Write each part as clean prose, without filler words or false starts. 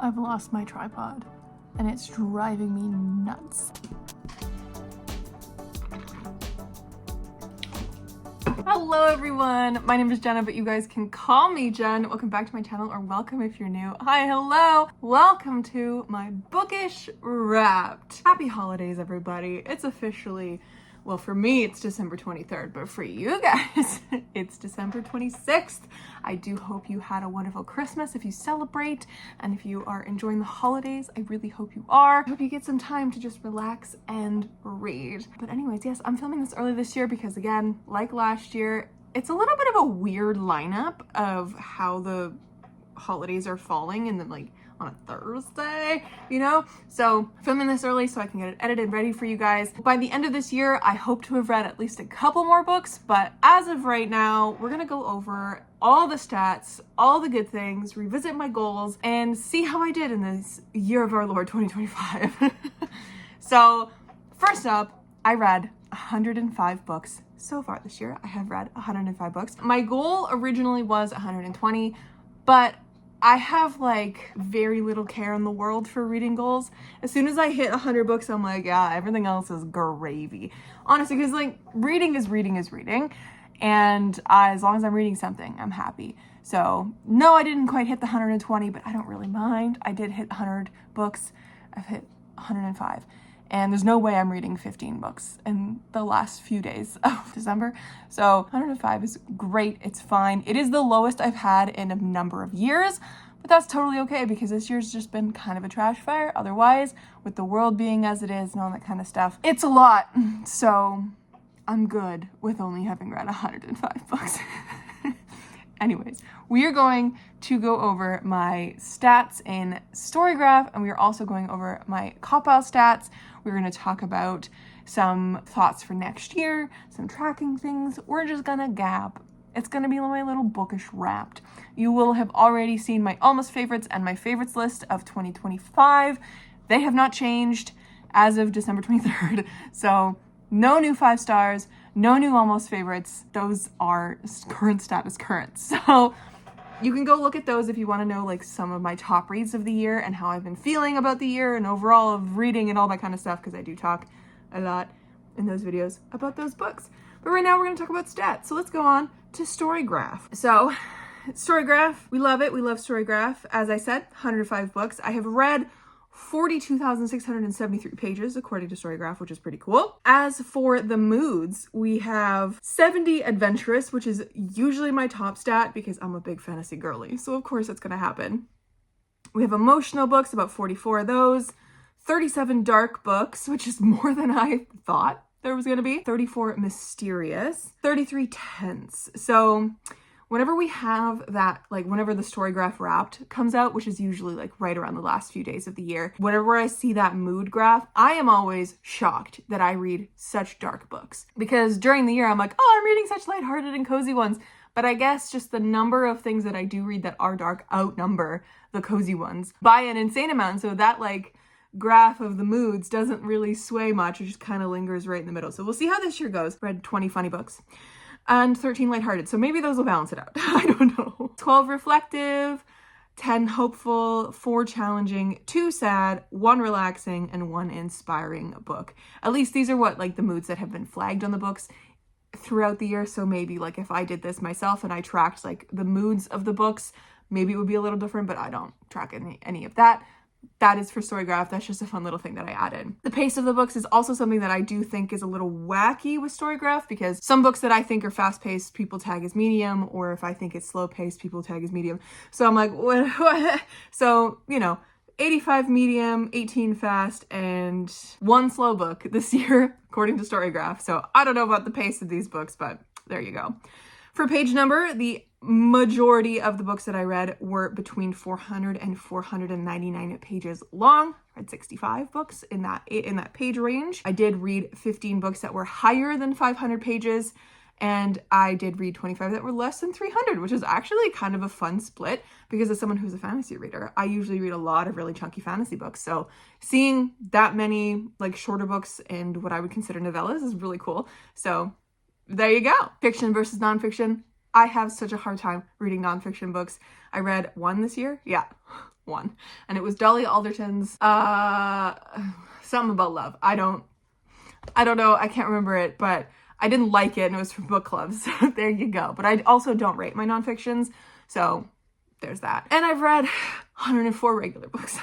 I've lost my tripod and it's driving me nuts. Hello everyone, my name is Jenna, but you guys can call me Jen. Welcome back to my channel, or welcome if you're new. Hi, hello, welcome to my Bookish Wrapped. Happy holidays, everybody. It's officially, well, for me, it's December 23rd, but for you guys, it's December 26th. I do hope you had a wonderful Christmas if you celebrate, and if you are enjoying the holidays, I really hope you are. I hope you get some time to just relax and read. But anyways, yes, I'm filming this early this year because, again, like last year, it's a little bit of a weird lineup of how the holidays are falling and then like on a Thursday, you know? So filming this early so I can get it edited ready for you guys. By the end of this year, I hope to have read at least a couple more books, but as of right now, we're gonna go over all the stats, all the good things, revisit my goals, and see how I did in this year of our Lord 2025. So first up, I read 105 books so far this year. I have read 105 books. My goal originally was 120, but I have like very little care in the world for reading goals. As soon as I hit 100 books, I'm like, yeah, everything else is gravy. Honestly, because like reading is reading. And as long as I'm reading something, I'm happy. So no, I didn't quite hit the 120, but I don't really mind. I did hit 100 books. I've hit 105. And there's no way I'm reading 15 books in the last few days of December. So 105 is great, it's fine. It is the lowest I've had in a number of years, but that's totally okay because this year's just been kind of a trash fire. Otherwise, with the world being as it is and all that kind of stuff, it's a lot. So I'm good with only having read 105 books. Anyways, we are going to go over my stats in Storygraph, and we are also going over my Copile stats. We're going to talk about some thoughts for next year, some tracking things. We're just gonna gab. It's gonna be my little Bookish Wrapped. You will have already seen my almost favorites and my favorites list of 2025. They have not changed as of December 23rd. So no new 5 stars, no new almost favorites. Those are current status current. So you can go look at those if you want to know like some of my top reads of the year and how I've been feeling about the year and overall of reading and all that kind of stuff, because I do talk a lot in those videos about those books. But right now we're going to talk about stats. So let's go on to Storygraph. So Storygraph, we love it. We love Storygraph. As I said, 105 books. I have read 42,673 pages according to Storygraph, which is pretty cool. As for the moods, we have 70 adventurous, which is usually my top stat because I'm a big fantasy girly, so of course it's gonna happen. We have emotional books, about 44 of those. 37 dark books, which is more than I thought there was gonna be. 34 mysterious. 33 tense. So whenever we have that, like whenever the Storygraph Wrapped comes out, which is usually like right around the last few days of the year, whenever I see that mood graph, I am always shocked that I read such dark books. Because during the year, I'm like, oh, I'm reading such lighthearted and cozy ones. But I guess just the number of things that I do read that are dark outnumber the cozy ones by an insane amount. So that like graph of the moods doesn't really sway much. It just kind of lingers right in the middle. So we'll see how this year goes. Read 20 funny books and 13 lighthearted. So maybe those will balance it out. I don't know. 12 reflective, 10 hopeful, 4 challenging, 2 sad, 1 relaxing, and 1 inspiring book. At least these are what like the moods that have been flagged on the books throughout the year. So maybe like if I did this myself and I tracked like the moods of the books, maybe it would be a little different, but I don't track any of that. That is for Storygraph. That's just a fun little thing that I added. The pace of the books is also something that I do think is a little wacky with Storygraph, because some books that I think are fast-paced, people tag as medium, or if I think it's slow-paced, people tag as medium. So I'm like, what? So, you know, 85 medium, 18 fast, and 1 slow book this year, according to Storygraph. So I don't know about the pace of these books, but there you go. For page number, the majority of the books that I read were between 400 and 499 pages long. I read 65 books in that page range. I did read 15 books that were higher than 500 pages, and I did read 25 that were less than 300, which is actually kind of a fun split because as someone who's a fantasy reader, I usually read a lot of really chunky fantasy books. So seeing that many like shorter books and what I would consider novellas is really cool. So there you go. Fiction versus nonfiction. I have such a hard time reading nonfiction books. I read 1 this year. Yeah. one, and it was Dolly Alderton's something about love. I don't know, I can't remember it, but I didn't like it and it was for book club, so there you go. But I also don't rate my nonfictions, so there's that. And I've read 104 regular books,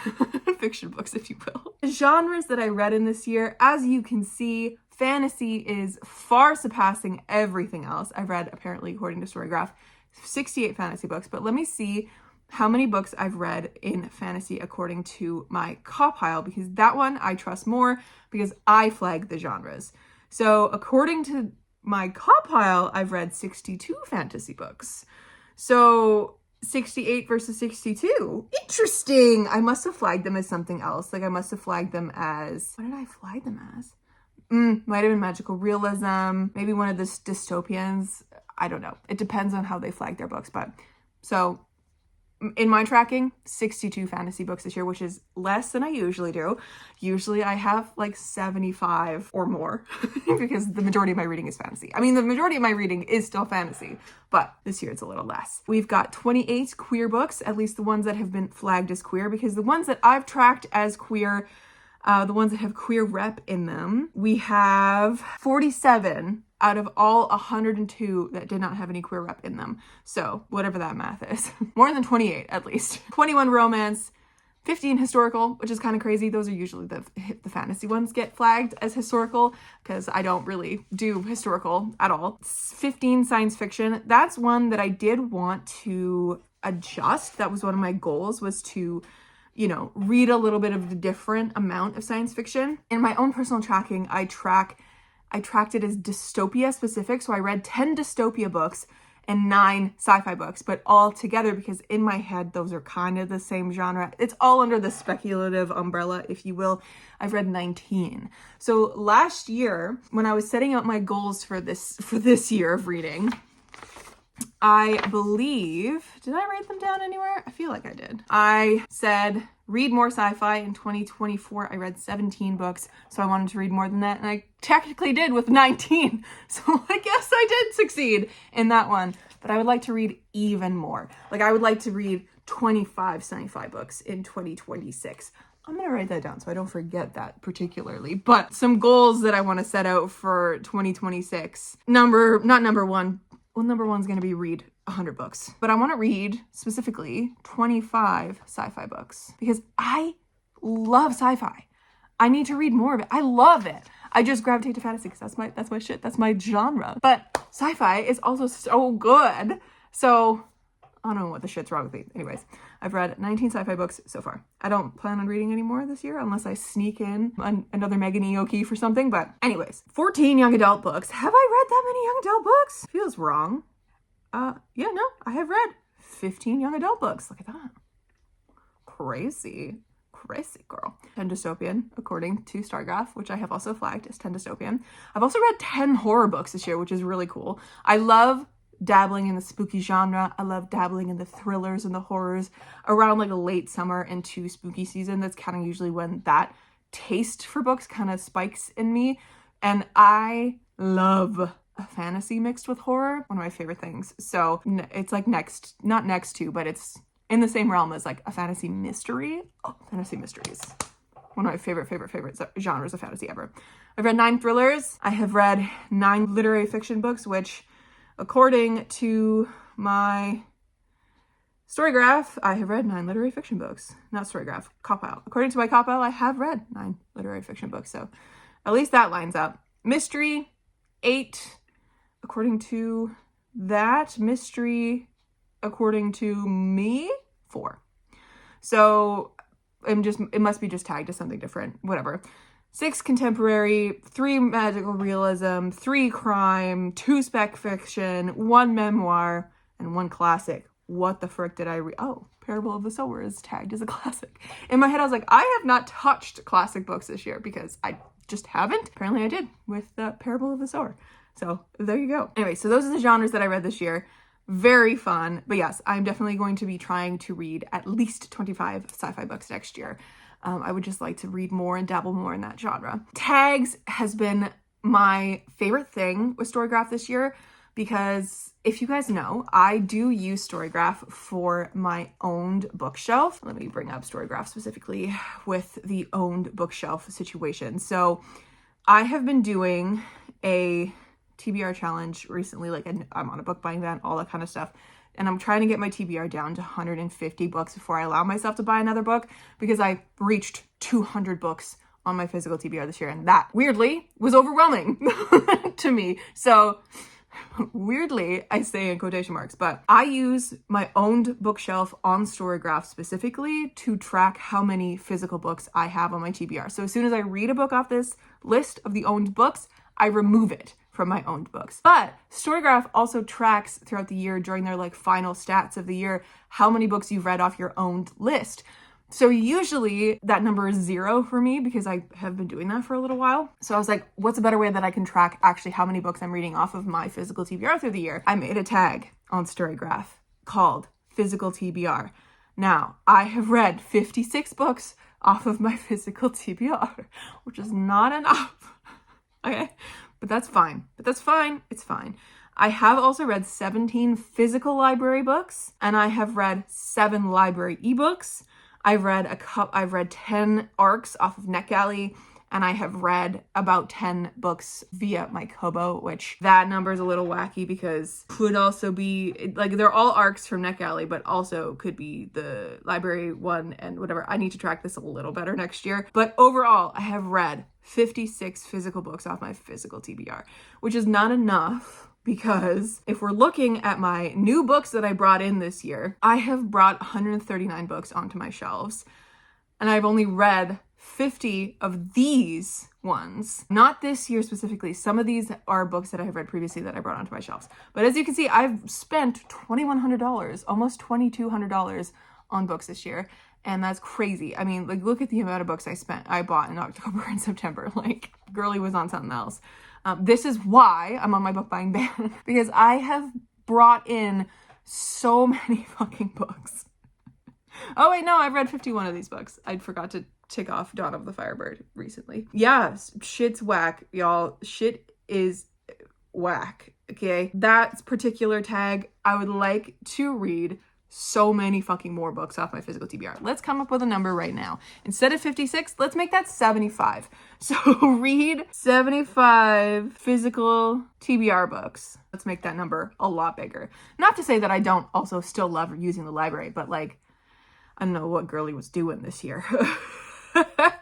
fiction books if you will. The genres that I read in this year, as you can see, fantasy is far surpassing everything else. I've read, apparently according to Storygraph, 68 fantasy books, but let me see how many books I've read in fantasy according to my CAW pile, because that one I trust more because I flag the genres. So according to my CAW pile, I've read 62 fantasy books. So 68 versus 62. Interesting. I must have flagged them as something else. Like I must have flagged them as, what did I flag them as? Might have been magical realism, maybe one of the dystopians. I don't know. It depends on how they flag their books. But so in my tracking, 62 fantasy books this year, which is less than I usually do. Usually I have like 75 or more because the majority of my reading is fantasy. I mean, the majority of my reading is still fantasy, but this year it's a little less. We've got 28 queer books, at least the ones that have been flagged as queer, because the ones that I've tracked as queer, the ones that have queer rep in them, we have 47 out of all 102 that did not have any queer rep in them. So whatever that math is, more than 28 at least. 21 romance, 15 historical, which is kind of crazy. Those are usually the fantasy ones get flagged as historical because I don't really do historical at all. 15 science fiction. That's one that I did want to adjust. That was one of my goals, was to, you know, read a little bit of a different amount of science fiction. In my own personal tracking, I tracked it as dystopia specific. So I read 10 dystopia books and 9 sci-fi books, but all together, because in my head, those are kind of the same genre. It's all under the speculative umbrella, if you will. I've read 19. So last year, when I was setting out my goals for this year of reading, I believe, did I write them down anywhere? I feel like I did. I said, read more sci-fi. In 2024, I read 17 books, so I wanted to read more than that, and I technically did with 19. So I guess I did succeed in that one, but I would like to read even more. Like I would like to read 25 sci-fi books in 2026. I'm going to write that down so I don't forget that particularly, but some goals that I want to set out for 2026. Number one's going to be read 100 books, but I want to read specifically 25 sci-fi books because I love sci-fi. I need to read more of it. I love it. I just gravitate to fantasy because that's my shit. That's my genre. But sci-fi is also so good. So I don't know what the shit's wrong with me. Anyways, I've read 19 sci-fi books so far. I don't plan on reading any more this year unless I sneak in another Megan E. O'Keefe or something. But anyways, 14 young adult books. Have I read that many young adult books? Feels wrong. Yeah, no, I have read 15 young adult books. Look at that. Crazy girl. 10 dystopian, according to Stargraph, which I have also flagged as 10 dystopian. I've also read 10 horror books this year, which is really cool. I love dabbling in the spooky genre. I love dabbling in the thrillers and the horrors around like a late summer into spooky season. That's kind of usually when that taste for books kind of spikes in me. And I love a fantasy mixed with horror. One of my favorite things. So it's like not next to, but it's in the same realm as like a fantasy mystery. Oh, fantasy mysteries. One of my favorite genres of fantasy ever. I've read 9 thrillers. I have read 9 literary fiction books, which according to my Storygraph, I have read 9 literary fiction books. Not Storygraph, CAW pile. According to my CAW pile, I have read 9 literary fiction books. So at least that lines up. Mystery, 8. According to that, mystery, according to me, 4. So it must be just tagged as something different. Whatever. 6 contemporary, 3 magical realism, 3 crime, 2 spec fiction, 1 memoir, and 1 classic. What the frick did I read? Oh, Parable of the Sower is tagged as a classic. In my head, I was like, I have not touched classic books this year because I just haven't. Apparently I did with the Parable of the Sower. So there you go. Anyway, so those are the genres that I read this year. Very fun. But yes, I'm definitely going to be trying to read at least 25 sci-fi books next year. I would just like to read more and dabble more in that genre. Tags has been my favorite thing with Storygraph this year because if you guys know, I do use Storygraph for my owned bookshelf. Let me bring up Storygraph specifically with the owned bookshelf situation. So I have been doing a TBR challenge recently, like I'm on a book buying ban, all that kind of stuff. And I'm trying to get my TBR down to 150 books before I allow myself to buy another book, because I reached 200 books on my physical TBR this year. And that, weirdly, was overwhelming to me. So weirdly, I say in quotation marks, but I use my owned bookshelf on Storygraph specifically to track how many physical books I have on my TBR. So as soon as I read a book off this list of the owned books, I remove it from my owned books. But Storygraph also tracks throughout the year, during their like final stats of the year, how many books you've read off your owned list. So usually that number is 0 for me, because I have been doing that for a little while. So I was like, what's a better way that I can track actually how many books I'm reading off of my physical TBR through the year? I made a tag on Storygraph called physical TBR. Now, I have read 56 books off of my physical TBR, which is not enough. Okay, but that's fine. It's fine. I have also read 17 physical library books, and I have read 7 library ebooks. I've read 10 ARCs off of NetGalley, and I have read about 10 books via my Kobo, which that number is a little wacky because could also be, like, they're all ARCs from NetGalley, but also could be the library one and whatever. I need to track this a little better next year. But overall, I have read 56 physical books off my physical TBR, which is not enough. Because if we're looking at my new books that I brought in this year, I have brought 139 books onto my shelves, and I've only read 50 of these ones. Not this year specifically. Some of these are books that I have read previously that I brought onto my shelves. But as you can see, I've spent $2,100, almost $2,200 on books this year. And that's crazy. I mean, like, look at the amount of books I bought in October and September. Like, girly was on something else. This is why I'm on my book buying ban, because I have brought in so many fucking books. Oh wait, no, I've read 51 of these books. I forgot to tick off Dawn of the Firebird recently. Yeah, shit's whack, y'all. Shit is whack, okay? That particular tag, I would like to read so many fucking more books off my physical TBR. Let's come up with a number right now. Instead of 56, let's make that 75. So read 75 physical TBR books. Let's make that number a lot bigger. Not to say that I don't also still love using the library, but like, I don't know what girly was doing this year.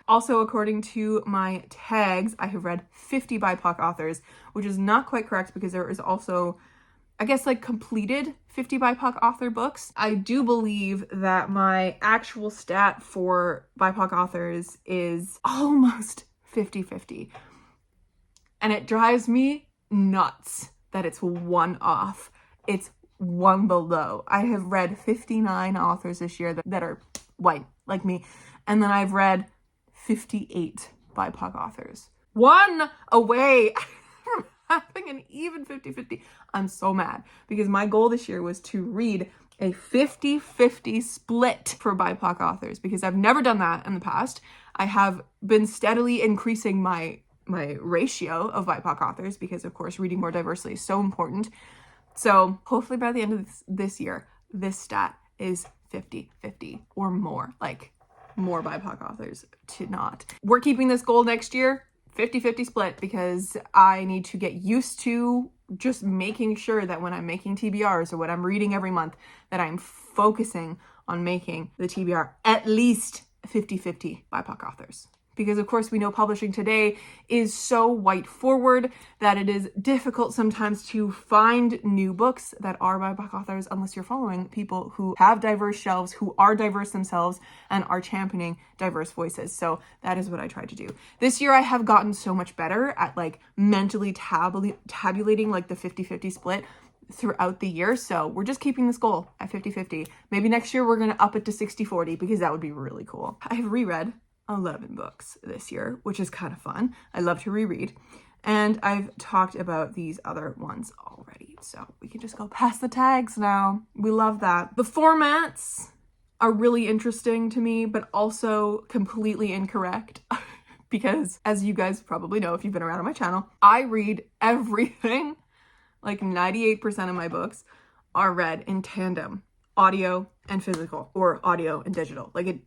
Also, according to my tags, I have read 50 BIPOC authors, which is not quite correct because there is also, I guess, like, completed 50 BIPOC author books. I do believe that my actual stat for BIPOC authors is almost 50-50. And it drives me nuts that it's one off. It's one below. I have read 59 authors this year that are white, like me. And then I've read 58 BIPOC authors. One away from having an even 50-50. I'm so mad because my goal this year was to read a 50-50 split for BIPOC authors, because I've never done that in the past. I have been steadily increasing my ratio of BIPOC authors because, of course, reading more diversely is so important. So hopefully by the end of this year, this stat is 50-50 or more, like more BIPOC authors to not. We're keeping this goal next year, 50-50 split, because I need to get used to just making sure that when I'm making TBRs or what I'm reading every month, that I'm focusing on making the TBR at least 50-50 BIPOC authors. Because of course we know publishing today is so white forward that it is difficult sometimes to find new books that are by BIPOC authors unless you're following people who have diverse shelves, who are diverse themselves, and are championing diverse voices. So that is what I tried to do. This year I have gotten so much better at like mentally tabulating like the 50-50 split throughout the year. So we're just keeping this goal at 50-50. Maybe next year we're going to up it to 60-40 because that would be really cool. I have reread 11 books this year, which is kind of fun. I love to reread. And I've talked about these other ones already. So we can just go past the tags now. We love that. The formats are really interesting to me, but also completely incorrect. Because as you guys probably know, if you've been around on my channel, I read everything Like 98% of my books are read in tandem, audio and physical, or audio and digital. Like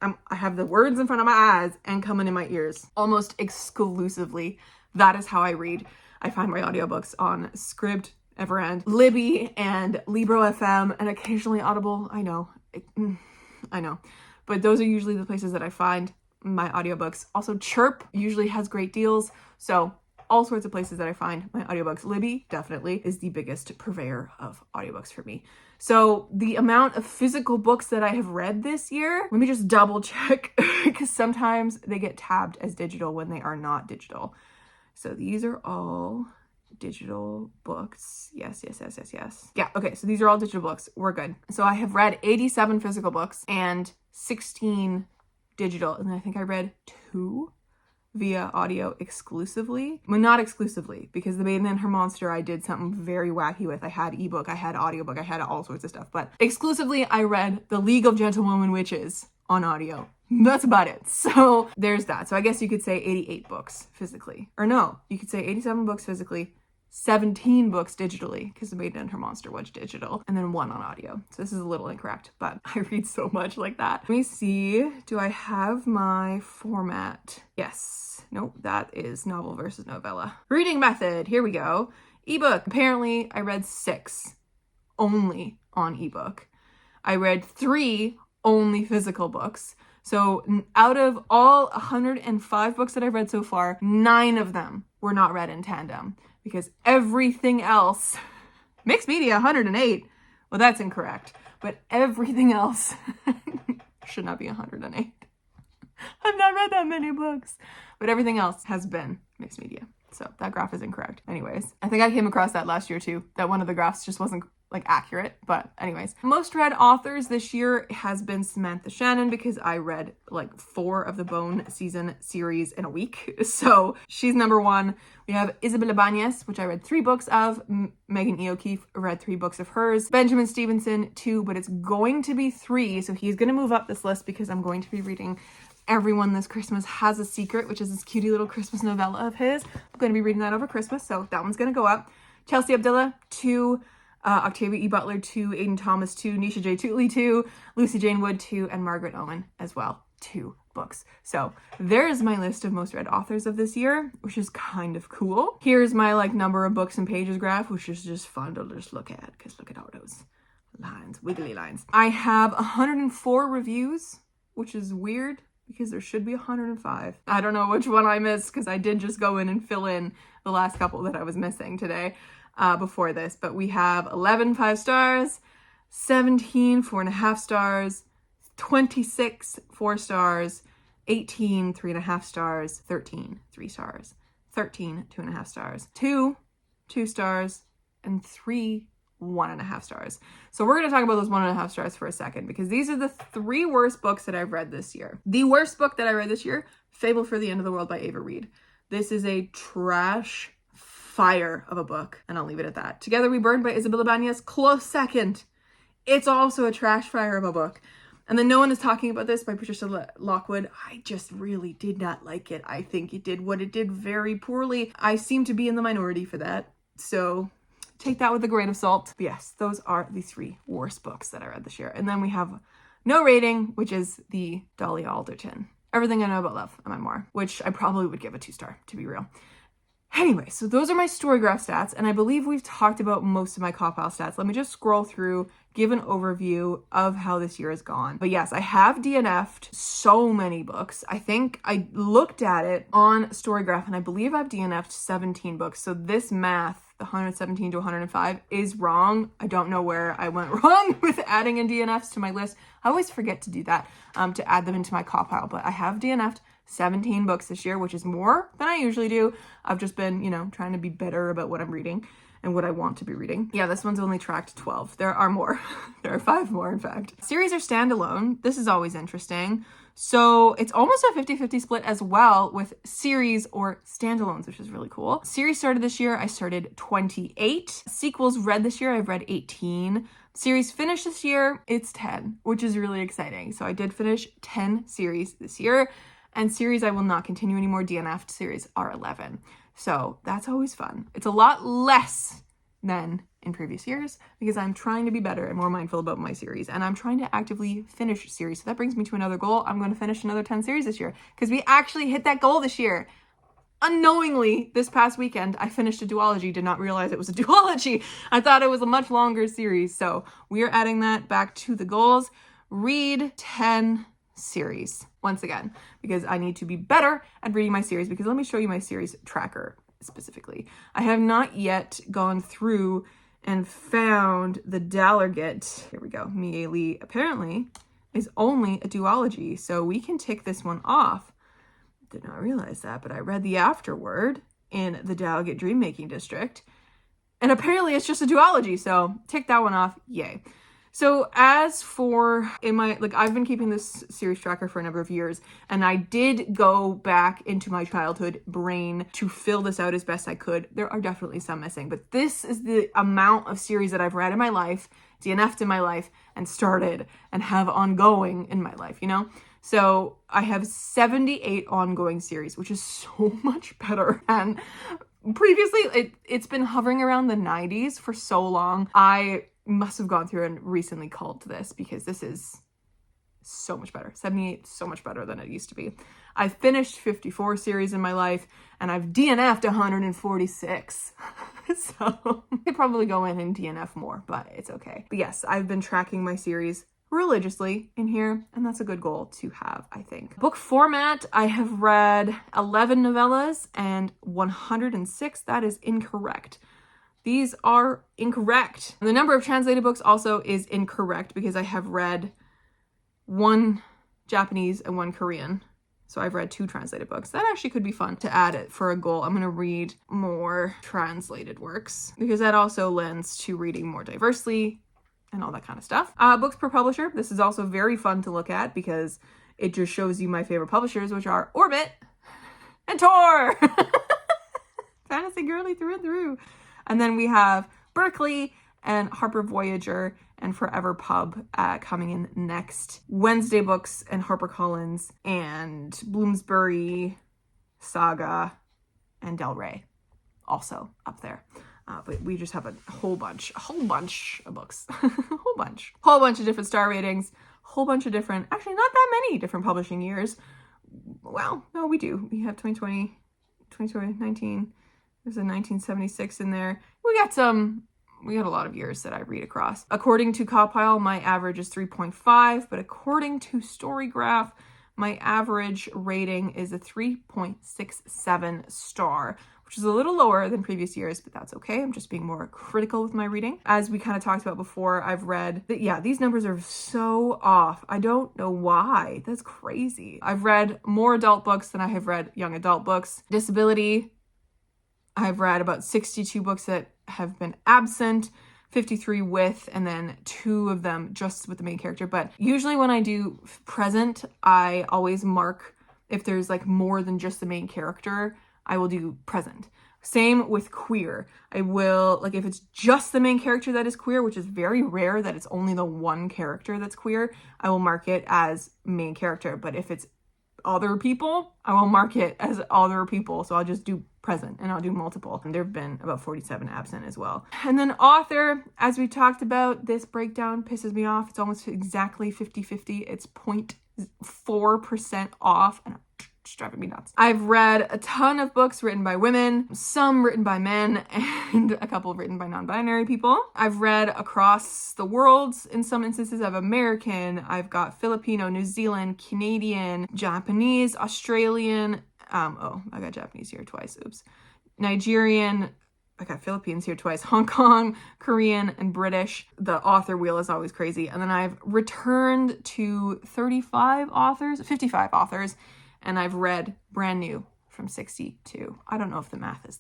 I have the words in front of my eyes and coming in my ears almost exclusively. That is how I read. I find my audiobooks on Scribd, Everend, Libby, and Libro FM, and occasionally Audible. I know. But those are usually the places that I find my audiobooks. Also, Chirp usually has great deals. So all sorts of places that I find my audiobooks. Libby definitely is the biggest purveyor of audiobooks for me. So the amount of physical books that I have read this year, let me just double check because sometimes they get tabbed as digital when they are not digital. So these are all digital books. Yes. Yeah, okay, so these are all digital books. We're good. So I have read 87 physical books and 16 digital, and I think I read 2 via audio exclusively. Well, not exclusively, because The Maiden and Her Monster I did something very wacky with. I had ebook, I had audiobook, I had all sorts of stuff, but exclusively I read The League of Gentlewoman Witches on audio. That's about it. So there's that. So I guess you could say 88 books physically. Or no, you could say 87 books physically, 17 books digitally, because The Maiden and Her Monster was digital, and then 1 on audio. So this is a little incorrect, but I read so much like that. Let me see. Do I have my format? Yes. Nope, that is novel versus novella. Reading method. Here we go. Ebook. Apparently, I read 6 only on ebook. I read 3 only physical books. So out of all 105 books that I've read so far, 9 of them were not read in tandem, because everything else, mixed media 108, well, that's incorrect, but everything else should not be 108. I've not read that many books, but everything else has been mixed media. So that graph is incorrect. Anyways, I think I came across that last year too, that one of the graphs just wasn't like accurate, but anyways. Most read authors this year has been Samantha Shannon, because I read like 4 of the Bone season series in a week. So she's number 1. We have Isabella Banez, which I read 3 books of. Megan E. O'Keefe read 3 books of hers. Benjamin Stevenson 2, but it's going to be 3. So he's going to move up this list because I'm going to be reading Everyone This Christmas Has a Secret, which is this cutie little Christmas novella of his. I'm going to be reading that over Christmas, so that one's going to go up. Chelsea Abdullah 2, Octavia E. Butler 2, Aiden Thomas 2, Nisha J. Tootley 2, Lucy Jane Wood 2, and Margaret Owen as well 2 books. So there's my list of most read authors of this year, which is kind of cool. Here's my like number of books and pages graph, which is just fun to just look at, because look at all those lines, wiggly lines. I have 104 reviews, which is weird because there should be 105. I don't know which one I missed, because I did just go in and fill in the last couple that I was missing today before this. But we have 11 5 stars, 17 4.5 stars, 26 4 stars, 18 3.5 stars, 13 3 stars, 13 2.5 stars, 2 2 stars, and 3 1.5 stars. So we're going to talk about those 1.5 stars for a second, because these are the 3 worst books that I've read this year. The worst book that I read this year, Fable for the End of the World by Ava Reed. This is a trash fire of a book, and I'll leave it at that. Together We Burn by Isabella Banez, close second. It's also a trash fire of a book. And then No One Is Talking About This by Patricia Lockwood. I just really did not like it. I think it did what it did very poorly. I seem to be in the minority for that. So take that with a grain of salt. But yes, those are the 3 worst books that I read this year. And then we have no rating, which is the Dolly Alderton Everything I Know About Love and My More, which I probably would give a 2-star, to be real. Anyway, so those are my Storygraph stats, and I believe we've talked about most of my Copile stats. Let me just scroll through, give an overview of how this year has gone. But yes, I have DNF'd so many books. I think I looked at it on Storygraph, and I believe I've DNF'd 17 books. So this math, the 117 to 105, is wrong. I don't know where I went wrong with adding in DNFs to my list. I always forget to do that, to add them into my Copile, but I have DNF'd 17 books this year, which is more than I usually do. I've just been, trying to be better about what I'm reading and what I want to be reading. Yeah, this one's only tracked 12. There are more. There are 5 more, in fact. Series or standalone. This is always interesting. So it's almost a 50-50 split as well with series or standalones, which is really cool. Series started this year. I started 28. Sequels read this year. I've read 18. Series finished this year. It's 10, which is really exciting. So I did finish 10 series this year. And series I will not continue anymore. DNF'd series are 11. So that's always fun. It's a lot less than in previous years because I'm trying to be better and more mindful about my series, and I'm trying to actively finish series. So that brings me to another goal. I'm going to finish another 10 series this year because we actually hit that goal this year. Unknowingly, this past weekend, I finished a duology, did not realize it was a duology. I thought it was a much longer series. So we are adding that back to the goals. Read 10 series once again, because I need to be better at reading my series, because let me show you my series tracker specifically. I have not yet gone through and found the Dallergit. Here we go. Mie Lee apparently is only a duology. So we can tick this one off. Did not realize that, but I read the afterword in the Dallergit Dream Making District, and apparently it's just a duology, so tick that one off, yay. So as for I've been keeping this series tracker for a number of years, and I did go back into my childhood brain to fill this out as best I could. There are definitely some missing, but this is the amount of series that I've read in my life, DNF'd in my life, and started and have ongoing in my life, you know? So I have 78 ongoing series, which is so much better. And previously, it's been hovering around the 90s for so long. I must have gone through and recently culled this because this is so much better. 78, so much better than it used to be. I've finished 54 series in my life, and I've DNF'd 146. So I could probably go in and DNF more, but it's okay. But yes, I've been tracking my series religiously in here, and that's a good goal to have, I think. Book format, I have read 11 novellas and 106. That is incorrect. These are incorrect. The number of translated books also is incorrect because I have read 1 Japanese and 1 Korean. So I've read 2 translated books. That actually could be fun to add it for a goal. I'm going to read more translated works because that also lends to reading more diversely and all that kind of stuff. Books per publisher. This is also very fun to look at because it just shows you my favorite publishers, which are Orbit and Tor. Fantasy girly through and through. And then we have Berkeley and Harper Voyager and Forever Pub coming in next. Wednesday Books and HarperCollins and Bloomsbury, Saga, and Del Rey also up there. But we just have a whole bunch of books, whole bunch of different star ratings, whole bunch of different, actually not that many different publishing years. Well, no, we do. We have 2020, 2019, there's a 1976 in there. We got a lot of years that I read across. According to Copile, my average is 3.5, but according to Storygraph, my average rating is a 3.67 star, which is a little lower than previous years, but that's okay. I'm just being more critical with my reading. As we kind of talked about before, I've read that, yeah, these numbers are so off. I don't know why. That's crazy. I've read more adult books than I have read young adult books. Disability, I've read about 62 books that have been absent, 53 with, and then 2 of them just with the main character. But usually when I do present, I always mark if there's like more than just the main character, I will do present. Same with queer. I will, like if it's just the main character that is queer, which is very rare that it's only the one character that's queer, I will mark it as main character. But if it's other people, I will mark it as other people. So I'll just do present and I'll do multiple. And there have been about 47 absent as well. And then author, as we talked about, this breakdown pisses me off. It's almost exactly 50-50. It's 0.4% off, and it's driving me nuts. I've read a ton of books written by women, some written by men, and a couple written by non-binary people. I've read across the world. In some instances, I have American, I've got Filipino, New Zealand, Canadian, Japanese, Australian. I got Japanese here twice. Oops. Nigerian. I got Philippines here twice. Hong Kong, Korean, and British. The author wheel is always crazy. And then I've returned to 55 authors, and I've read brand new from 62. I don't know if the math is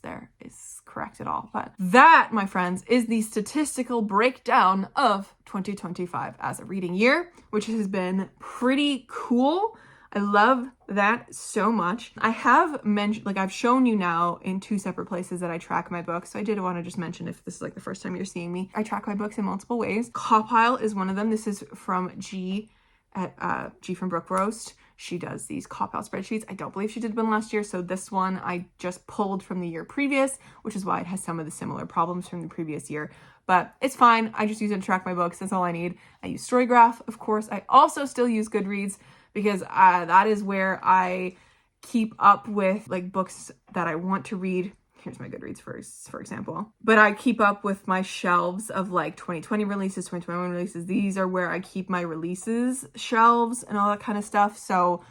correct at all, but that, my friends, is the statistical breakdown of 2025 as a reading year, which has been pretty cool. I love that so much. I have mentioned, like I've shown you now in 2 separate places that I track my books. So I did want to just mention, if this is like the first time you're seeing me, I track my books in multiple ways. Copile is one of them. This is from G from Brook Roast. she does these cop-out spreadsheets. I don't believe she did one last year, so this one I just pulled from the year previous, which is why it has some of the similar problems from the previous year. But it's fine. I just use it to track my books. That's all I need. I use Storygraph, of course. I also still use Goodreads because that is where I keep up with like books that I want to read. Here's my Goodreads for example. But I keep up with my shelves of like 2020 releases, 2021 releases. These are where I keep my releases shelves and all that kind of stuff. So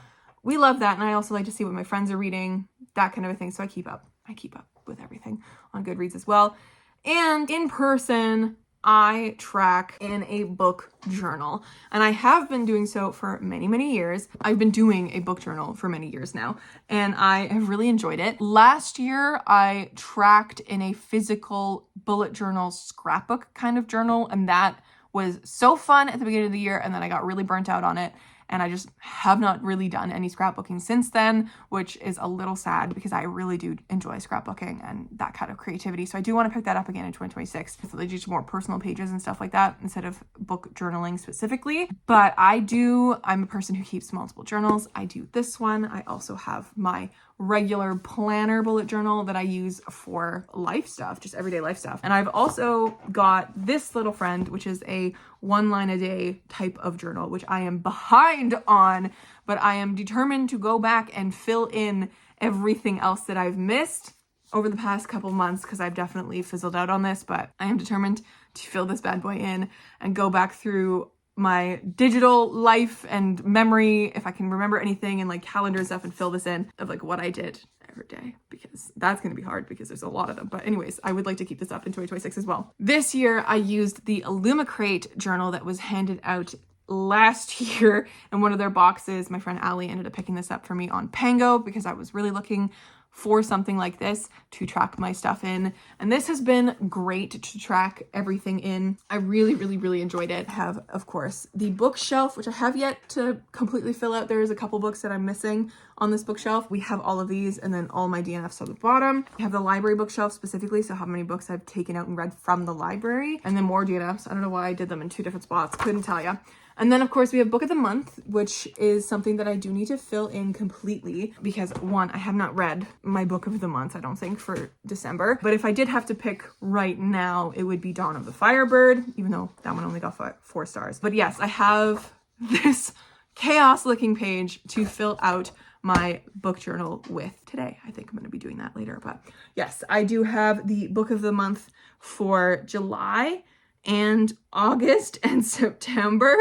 we love that. And I also like to see what my friends are reading, that kind of a thing. So I keep up with everything on Goodreads as well. And in person, I track in a book journal, and I have been doing so for many, many years. I've been doing a book journal for many years now, and I have really enjoyed it. Last year, I tracked in a physical bullet journal, scrapbook kind of journal, and that was so fun at the beginning of the year, and then I got really burnt out on it. And I just have not really done any scrapbooking since then, which is a little sad because I really do enjoy scrapbooking and that kind of creativity. So I do want to pick that up again in 2026. So they just more personal pages and stuff like that instead of book journaling specifically. But I'm a person who keeps multiple journals. I do this one. I also have my regular planner bullet journal that I use for life stuff, just everyday life stuff. And I've also got this little friend, which is a 1 line a day type of journal, which I am behind on, but I am determined to go back and fill in everything else that I've missed over the past couple months, because I've definitely fizzled out on this, but I am determined to fill this bad boy in and go back through my digital life and memory, if I can remember anything, and like calendar and stuff, and fill this in of like what I did every day, because that's going to be hard because there's a lot of them. But anyways, I would like to keep this up in 2026 as well. This year I used the Illumicrate journal that was handed out last year in one of their boxes. My friend Allie ended up picking this up for me on Pango because I was really looking for something like this to track my stuff in. And this has been great to track everything in. I really, really, really enjoyed it. I have, of course, the bookshelf, which I have yet to completely fill out. There's a couple books that I'm missing on this bookshelf. We have all of these, and then all my DNFs on the bottom. I have the library bookshelf specifically, so how many books I've taken out and read from the library, and then more DNFs. I don't know why I did them in 2 different spots. Couldn't tell you. And then, of course, we have Book of the Month, which is something that I do need to fill in completely because, one, I have not read my Book of the Month, I don't think, for December. But if I did have to pick right now, it would be Dawn of the Firebird, even though that one only got 4 stars. But yes, I have this chaos-looking page to fill out my book journal with today. I think I'm going to be doing that later. But yes, I do have the Book of the Month for July and August and September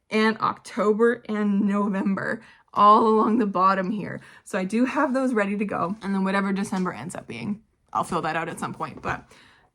and October and November, all along the bottom here. So I do have those ready to go. And then whatever December ends up being, I'll fill that out at some point. But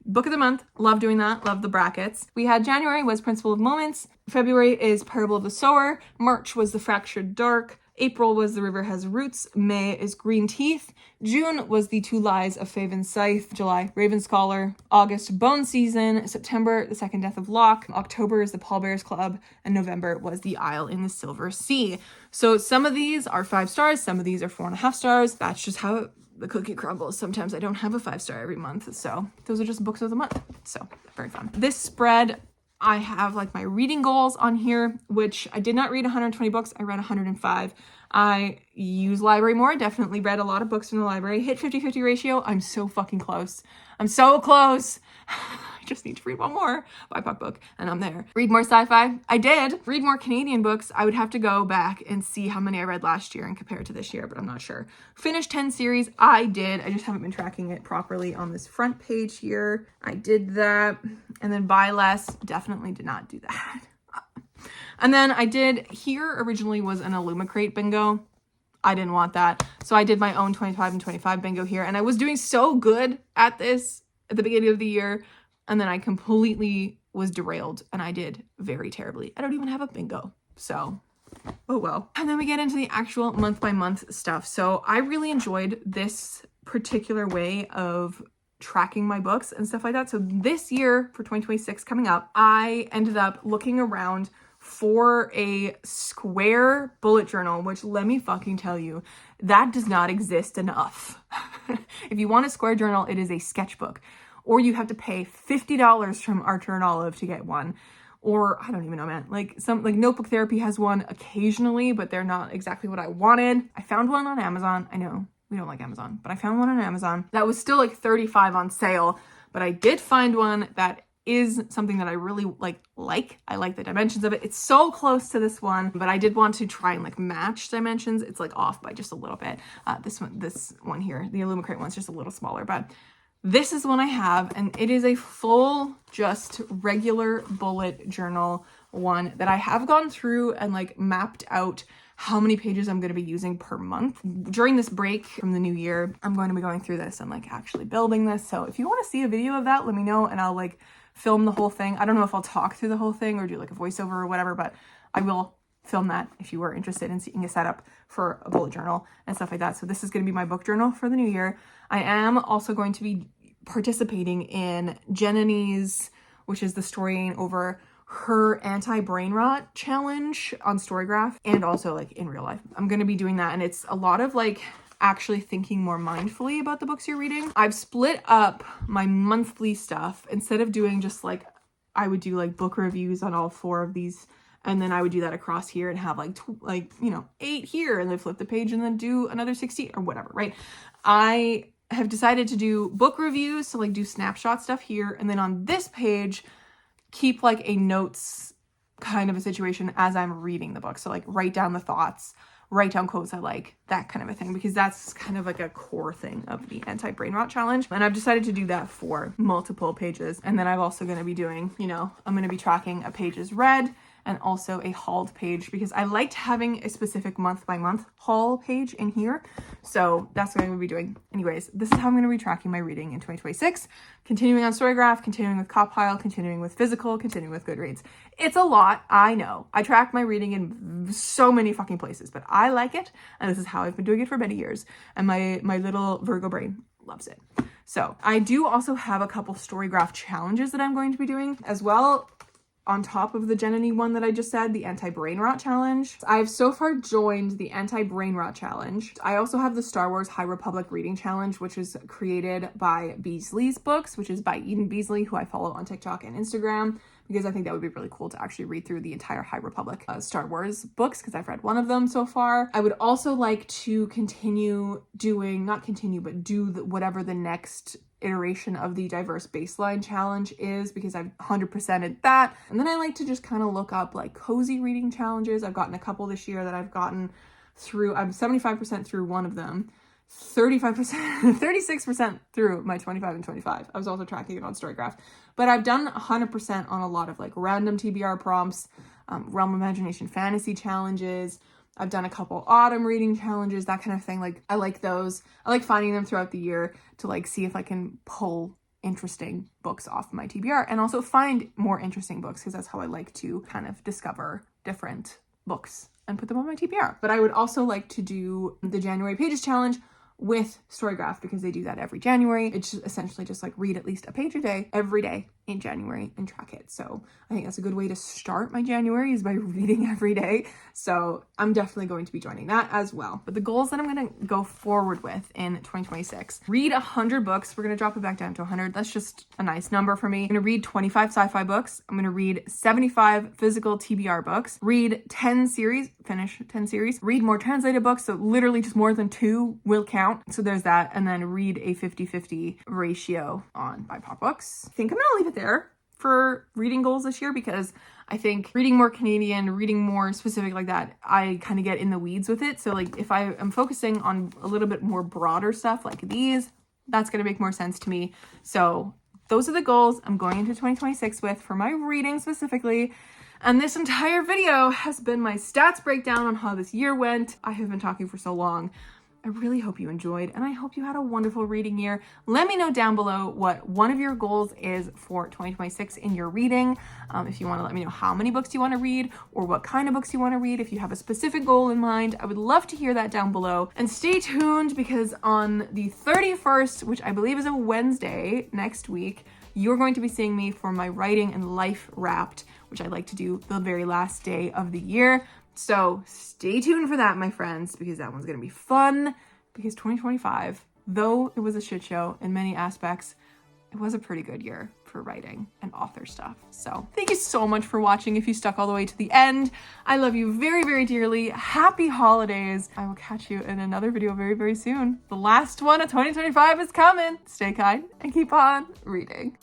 Book of the Month, love doing that, love the brackets. We had January was Principle of Moments. February is Parable of the Sower. March was The Fractured Dark. April was The River Has Roots. May is Green Teeth. June was The Two Lies of Faven Scythe. July, Raven Scholar. August, Bone Season. September, The Second Death of Locke. October is The Pallbearers Club. And November was The Isle in the Silver Sea. So some of these are 5 stars. Some of these are 4.5 stars. That's just how the cookie crumbles. Sometimes I don't have a 5-star every month. So those are just books of the month. So very fun. This spread, I have like my reading goals on here, which I did not read 120 books. I read 105. I use library more. Definitely read a lot of books from the library. Hit 50-50 ratio. I'm so fucking close. I'm so close. I just need to read one more BIPOC book and I'm there. Read more sci-fi. I did. Read more Canadian books. I would have to go back and see how many I read last year and compare it to this year, but I'm not sure. Finish 10 series. I did. I just haven't been tracking it properly on this front page here. I did that. And then buy less. Definitely did not do that. And then I did, here originally was an Illumicrate bingo. I didn't want that. So I did my own 25 and 25 bingo here. And I was doing so good at this at the beginning of the year. And then I completely was derailed and I did very terribly. I don't even have a bingo. So, oh well. And then we get into the actual month by month stuff. So I really enjoyed this particular way of tracking my books and stuff like that. So this year for 2026 coming up, I ended up looking around for a square bullet journal, which let me fucking tell you, that does not exist enough. If you want a square journal, it is a sketchbook, or you have to pay $50 from Archer and Olive to get one, or I don't even know, man. Like Notebook Therapy has one occasionally, but they're not exactly what I wanted. I found one on Amazon. I know we don't like Amazon, but I found one on Amazon that was still like $35 on sale, but I did find one that is something that I really like. I like the dimensions of it. It's so close to this one, but I did want to try and like match dimensions. It's like off by just a little bit. This one here, the Illumicrate one's just a little smaller, but this is one I have, and it is a full, just regular bullet journal one that I have gone through and like mapped out how many pages I'm going to be using per month. During this break from the new year, I'm going to be going through this and like actually building this. So if you want to see a video of that, let me know and I'll like film the whole thing. I don't know if I'll talk through the whole thing or do like a voiceover or whatever, but I will film that if you were interested in seeing a setup for a bullet journal and stuff like that. So this is going to be my book journal for the new year. I am also going to be participating in Jenny's, which is the storying over her anti-brain rot challenge on Storygraph, and also like in real life. I'm going to be doing that, and it's a lot of like actually thinking more mindfully about the books you're reading. I've split up my monthly stuff. Instead of doing just like, I would do like book reviews on all 4 of these, and then I would do that across here and have like 8 here, and then flip the page and then do another 16 or whatever, right? I have decided to do book reviews, so like do snapshot stuff here, and then on this page keep like a notes kind of a situation as I'm reading the book. So like write down the thoughts, write down quotes I like, that kind of a thing, because that's kind of like a core thing of the anti-brain rot challenge. And I've decided to do that for multiple pages. And then I'm also going to be doing, I'm going to be tracking a pages read and also a hauled page, because I liked having a specific month by month haul page in here. So that's what I'm going to be doing. Anyways, this is how I'm going to be tracking my reading in 2026. Continuing on Storygraph, continuing with Copile, continuing with Physical, continuing with Goodreads. It's a lot, I know. I track my reading in so many fucking places, but I like it. And this is how I've been doing it for many years. And my little Virgo brain loves it. So I do also have a couple Storygraph challenges that I'm going to be doing as well, on top of the Jenny one that I just said, the anti-brain rot challenge. I've so far joined the anti-brain rot challenge. I also have the Star Wars High Republic reading challenge, which is created by Beasley's Books, which is by Eden Beasley, who I follow on TikTok and Instagram, because I think that would be really cool to actually read through the entire High Republic Star Wars books, because I've read one of them so far. I would also like to continue doing, do whatever the next iteration of the diverse baseline challenge is, because I've 100%ed that. And then I like to just kind of look up like cozy reading challenges. I've gotten a couple this year that I've gotten through. I'm 75% through one of them, 35%, 36% through my 25 and 25. I was also tracking it on Storygraph, but I've done 100% on a lot of like random TBR prompts, Realm Imagination Fantasy challenges. I've done a couple autumn reading challenges, that kind of thing. Like, I like those. I like finding them throughout the year to like see if I can pull interesting books off my TBR and also find more interesting books, because that's how I like to kind of discover different books and put them on my TBR. But I would also like to do the January Pages Challenge with Storygraph, because they do that every January. It's just essentially just like read at least a page a day every day in January and track it. So I think that's a good way to start my January, is by reading every day. So I'm definitely going to be joining that as well. But the goals that I'm going to go forward with in 2026, read 100 books. We're going to drop it back down to 100. That's just a nice number for me. I'm going to read 25 sci-fi books. I'm going to read 75 physical TBR books, read 10 series, finish 10 series, read more translated books. So literally just more than 2 will count. So there's that. And then read a 50-50 ratio on BIPOC books. I think I'm going to leave it there for reading goals this year, because I think reading more Canadian, reading more specific like that, I kind of get in the weeds with it. So like if I am focusing on a little bit more broader stuff like these, that's going to make more sense to me. So those are the goals I'm going into 2026 with for my reading specifically. And this entire video has been my stats breakdown on how this year went. I have been talking for so long. I really hope you enjoyed, and I hope you had a wonderful reading year. Let me know down below what one of your goals is for 2026 in your reading. If you want to let me know how many books you want to read or what kind of books you want to read. If you have a specific goal in mind, I would love to hear that down below. And stay tuned, because on the 31st, which I believe is a Wednesday next week, you're going to be seeing me for my Writing and Life Wrapped, which I like to do the very last day of the year. So stay tuned for that, my friends, because that one's going to be fun. Because 2025, though it was a shit show in many aspects, it was a pretty good year for writing and author stuff. So thank you so much for watching. If you stuck all the way to the end, I love you very, very dearly. Happy holidays. I will catch you in another video very, very soon. The last one of 2025 is coming. Stay kind and keep on reading.